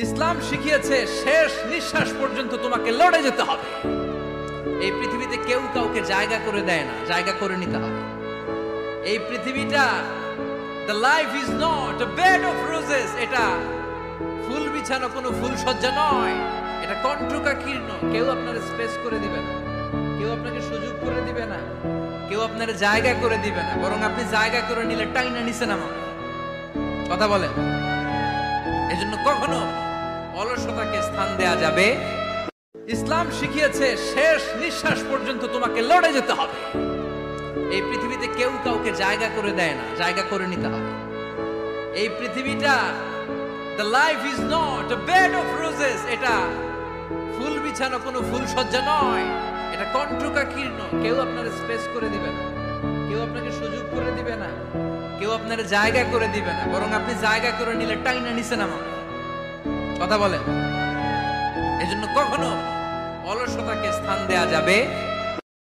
ইসলাম শিখিয়েছে শেষ নিঃশ্বাস পর্যন্ত তোমাকে লড়ে যেতে হবে। এই পৃথিবীতে কেউ কাউকে জায়গা করে দেয় না, জায়গা করে নিতে হবে। এই পৃথিবীটা the life is not a bed of roses, এটা ফুল বিছানো কোনো ফুল সজ্জা নয়, এটা কণ্টকাকীর্ণ। কেউ আপনার স্পেস করে দিবে না, কেউ আপনাকে সুযোগ করে দিবে না, কেউ আপনার জায়গা করে দিবে না, বরং আপনি জায়গা করে নিলে টাইনা নিচে নামাবে। কথা বলেন। এজন্য কখনো অলসতাকে স্থান দেয়া যাবে। ইসলাম শিখিয়েছে শেষ নিঃশ্বাস পর্যন্ত তোমাকে লড়ে যেতে হবে। এই পৃথিবীতে কেউ কাউকে জায়গা করে দেয় না, জায়গা করে নিতে হবে। এই পৃথিবীটা the life is not a bed of roses, এটা ফুল বিছানো কোনো ফুল সজ্জা নয়, এটা কণ্টকাকীর্ণ। কেউ আপনার স্পেস করে দিবে না, কেউ আপনাকে সুযোগ করে দিবে না, কেউ আপনার জায়গা করে দিবে না, বরং আপনি জায়গা করে নিলে টাইনা নিচে নামাবে। কথা বলেন। এজন্য কখনো অলসতাকে স্থান দেয়া যাবে